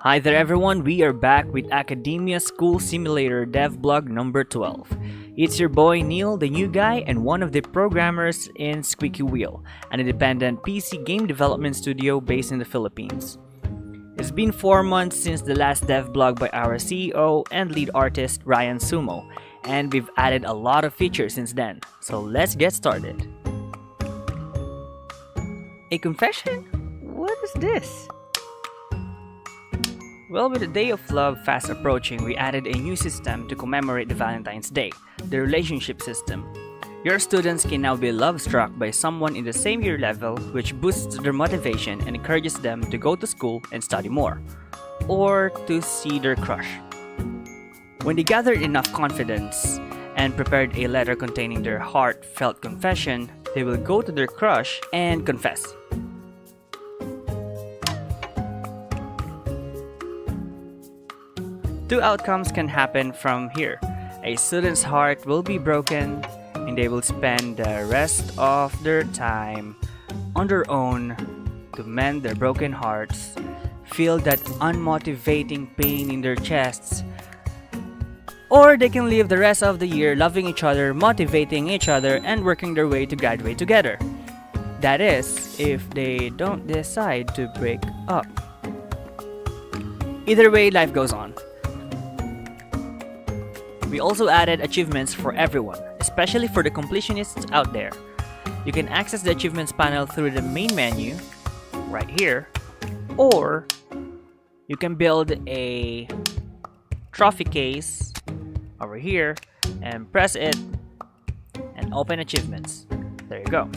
Hi there everyone, we are back with Academia School Simulator Devblog number 12. It's your boy Neil, the new guy and one of the programmers in Squeaky Wheel, an independent PC game development studio based in the Philippines. It's been 4 months since the last devblog by our CEO and lead artist Ryan Sumo, and we've added a lot of features since then, so let's get started. A confession? What is this? Well, with the Day of Love fast approaching, we added a new system to commemorate the Valentine's Day, the relationship system. Your students can now be love-struck by someone in the same year level, which boosts their motivation and encourages them to go to school and study more, or to see their crush. When they gathered enough confidence and prepared a letter containing their heartfelt confession, they will go to their crush and confess. Two outcomes can happen from here. A student's heart will be broken and they will spend the rest of their time on their own to mend their broken hearts, feel that unmotivating pain in their chests. Or they can live the rest of the year loving each other, motivating each other, and working their way to graduate together. That is, if they don't decide to break up. Either way, life goes on. We also added achievements for everyone, especially for the completionists out there. You can access the achievements panel through the main menu, right here, or you can build a trophy case over here and press it and open achievements. There you go.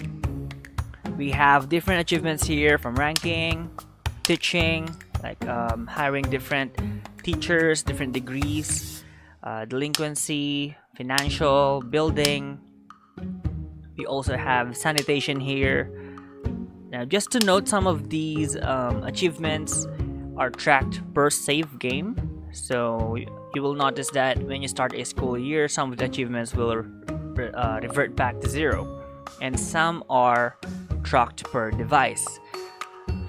We have different achievements here from ranking, teaching, like hiring different teachers, different degrees, delinquency, financial, building. We also have sanitation here. Now, just to note, some of these achievements are tracked per save game. So you will notice that when you start a school year, some of the achievements will revert back to 0, and some are tracked per device.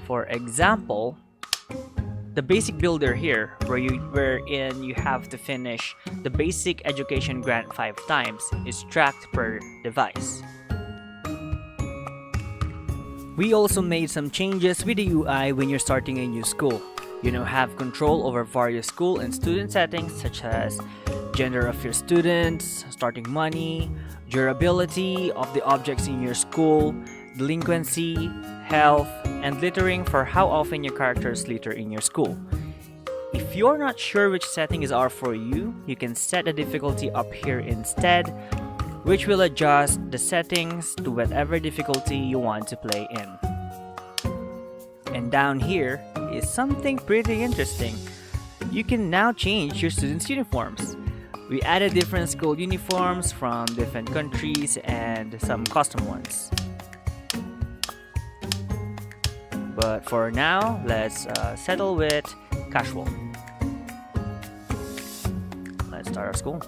For example, the basic builder here, wherein you have to finish the basic education grant 5 times, is tracked per device. We also made some changes with the UI when you're starting a new school. You now have control over various school and student settings such as gender of your students, starting money, durability of the objects in your school, delinquency, health, and littering for how often your characters litter in your school. If you're not sure which settings are for you, you can set the difficulty up here instead, which will adjust the settings to whatever difficulty you want to play in. And down here is something pretty interesting. You can now change your students' uniforms. We added different school uniforms from different countries and some custom ones. But for now, let's settle with casual. Let's start our school.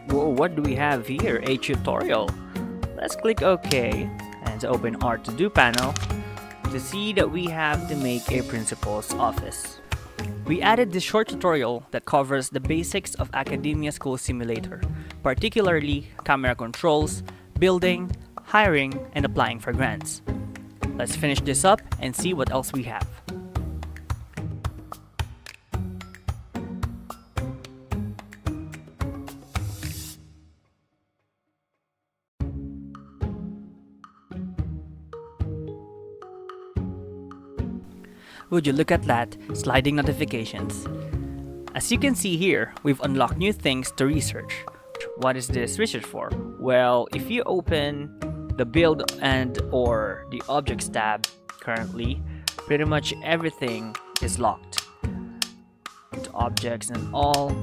Whoa, what do we have here? A tutorial. Let's click OK and open our to-do panel to see that we have to make a principal's office. We added this short tutorial that covers the basics of Academia School Simulator, particularly camera controls, building, hiring, and applying for grants. Let's finish this up and see what else we have. Would you look at that, sliding notifications. As you can see here, we've unlocked new things to research. What is this research for? Well, if you open the build and or the objects tab currently, pretty much everything is locked. The objects and all,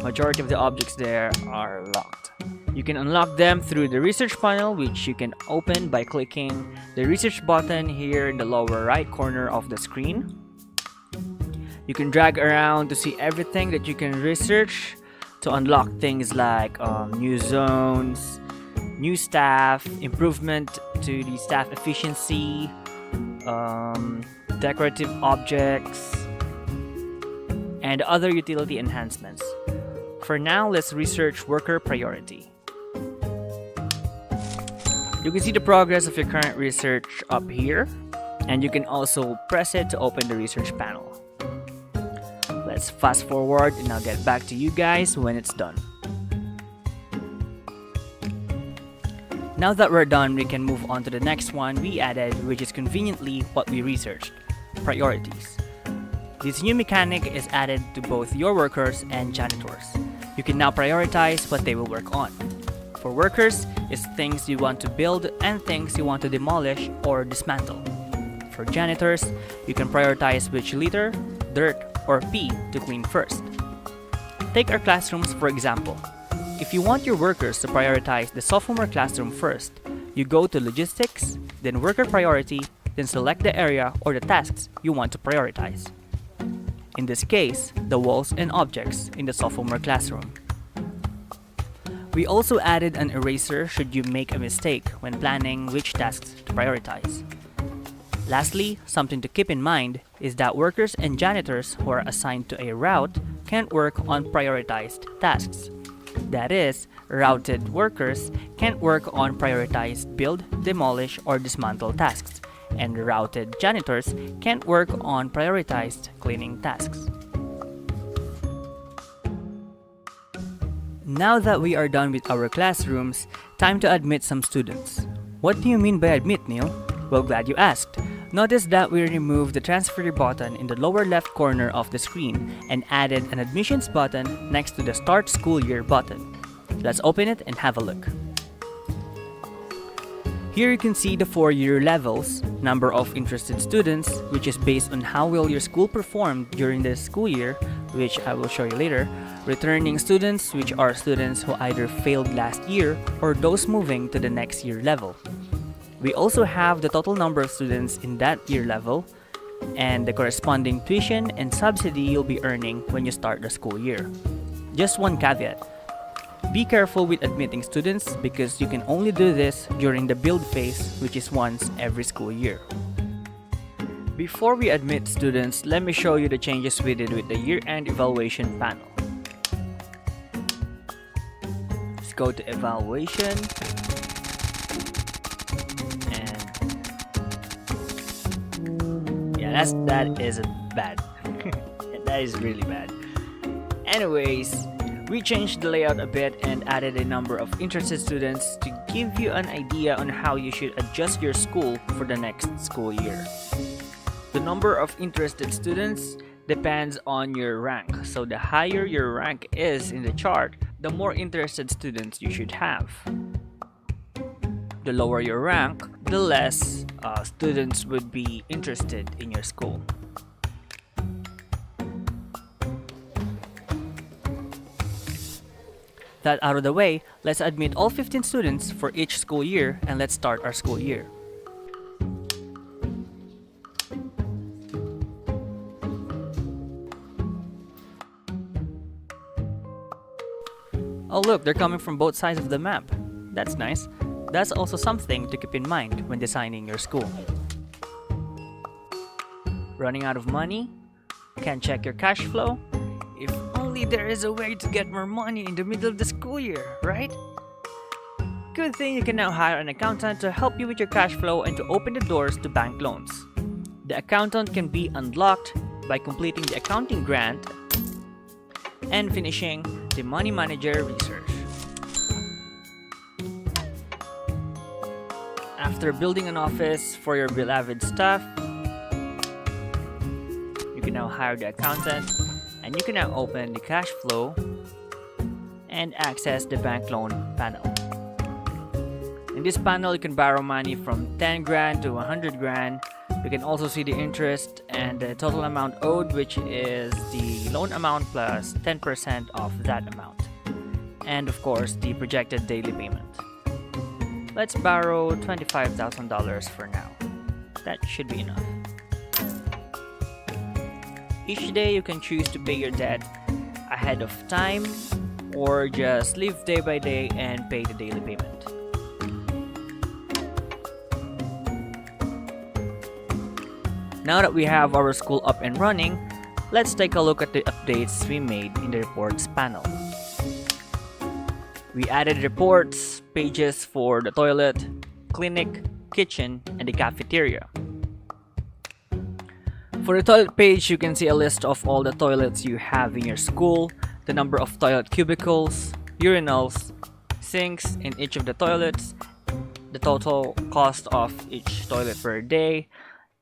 majority of the objects there are locked. You can unlock them through the research panel, which you can open by clicking the research button here in the lower right corner of the screen. You can drag around to see everything that you can research to unlock things like new zones, new staff, improvement to the staff efficiency, decorative objects, and other utility enhancements. For now, let's research worker priority. You can see the progress of your current research up here, and you can also press it to open the research panel. Let's fast forward and I'll get back to you guys when it's done. Now that we're done, we can move on to the next one we added, which is conveniently what we researched: priorities. This new mechanic is added to both your workers and janitors. You can now prioritize what they will work on. For workers, it's things you want to build and things you want to demolish or dismantle. For janitors, you can prioritize which litter, dirt, or pee to clean first. Take our classrooms for example. If you want your workers to prioritize the sophomore classroom first, you go to Logistics, then Worker Priority, then select the area or the tasks you want to prioritize. In this case, the walls and objects in the sophomore classroom. We also added an eraser should you make a mistake when planning which tasks to prioritize. Lastly, something to keep in mind is that workers and janitors who are assigned to a route can't work on prioritized tasks. That is, routed workers can't work on prioritized build, demolish, or dismantle tasks, and routed janitors can't work on prioritized cleaning tasks. Now that we are done with our classrooms, time to admit some students. What do you mean by admit, Neil? Well, glad you asked. Notice that we removed the transfer button in the lower left corner of the screen and added an admissions button next to the Start School Year button. Let's open it and have a look. Here you can see the 4-year levels, number of interested students, which is based on how well your school performed during the school year, which I will show you later, returning students, which are students who either failed last year or those moving to the next year level. We also have the total number of students in that year level and the corresponding tuition and subsidy you'll be earning when you start the school year. Just one caveat. Be careful with admitting students because you can only do this during the build phase, which is once every school year. Before we admit students, let me show you the changes we did with the year-end evaluation panel. Let's go to evaluation. That is bad. That is really bad. Anyways, we changed the layout a bit and added a number of interested students to give you an idea on how you should adjust your school for the next school year. The number of interested students depends on your rank. So the higher your rank is in the chart, the more interested students you should have. The lower your rank, the less students would be interested in your school. That out of the way, let's admit all 15 students for each school year and let's start our school year. Oh look, they're coming from both sides of the map. That's nice. That's also something to keep in mind when designing your school. Running out of money? Can't check your cash flow? If only there is a way to get more money in the middle of the school year, right? Good thing you can now hire an accountant to help you with your cash flow and to open the doors to bank loans. The accountant can be unlocked by completing the accounting grant and finishing the money manager research. After building an office for your beloved staff, you can now hire the accountant and you can now open the cash flow and access the bank loan panel. In this panel, you can borrow money from 10 grand to 100 grand. You can also see the interest and the total amount owed, which is the loan amount plus 10% of that amount. And of course, the projected daily payment. Let's borrow $25,000 for now. That should be enough. Each day you can choose to pay your debt ahead of time or just live day by day and pay the daily payment. Now that we have our school up and running, let's take a look at the updates we made in the reports panel. We added reports pages for the toilet, clinic, kitchen, and the cafeteria. For the toilet page, you can see a list of all the toilets you have in your school, the number of toilet cubicles, urinals, sinks in each of the toilets, the total cost of each toilet per day,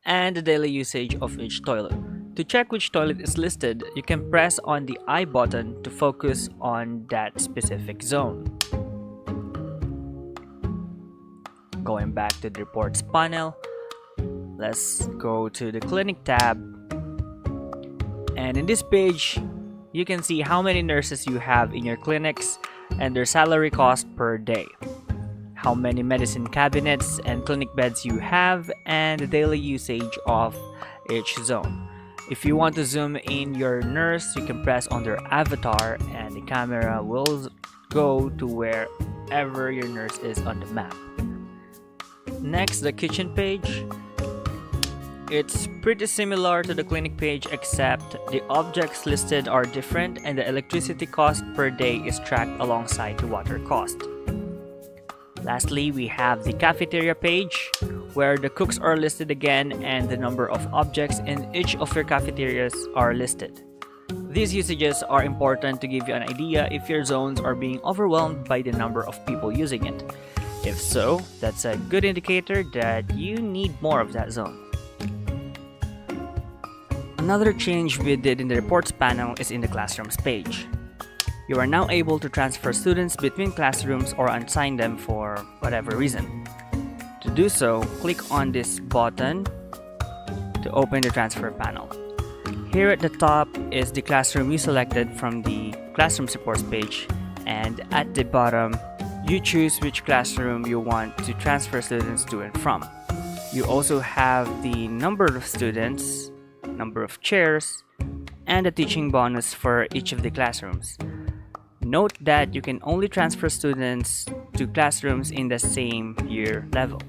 and the daily usage of each toilet. To check which toilet is listed, you can press on the I button to focus on that specific zone. Going back to the reports panel, let's go to the clinic tab, and in this page you can see how many nurses you have in your clinics and their salary cost per day, how many medicine cabinets and clinic beds you have, and the daily usage of each zone. If you want to zoom in your nurse, you can press on their avatar and the camera will go to wherever your nurse is on the map. Next, the kitchen page. It's pretty similar to the clinic page, except the objects listed are different and the electricity cost per day is tracked alongside the water cost. Lastly, we have the cafeteria page, where the cooks are listed again and the number of objects in each of your cafeterias are listed. These usages are important to give you an idea if your zones are being overwhelmed by the number of people using it. If so, that's a good indicator that you need more of that zone. Another change we did in the reports panel is in the classrooms page. You are now able to transfer students between classrooms or unassign them for whatever reason. To do so, click on this button to open the transfer panel. Here at the top is the classroom you selected from the classroom supports page, and at the bottom, you choose which classroom you want to transfer students to and from. You also have the number of students, number of chairs, and a teaching bonus for each of the classrooms. Note that you can only transfer students to classrooms in the same year level.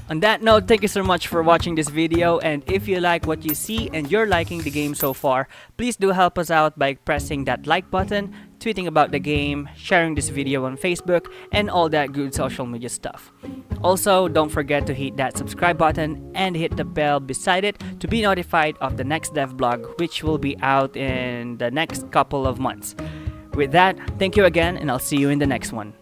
On that note, thank you so much for watching this video, and if you like what you see and you're liking the game so far, please do help us out by pressing that like button, tweeting about the game, sharing this video on Facebook, and all that good social media stuff. Also, don't forget to hit that subscribe button and hit the bell beside it to be notified of the next dev blog, which will be out in the next couple of months. With that, thank you again, and I'll see you in the next one.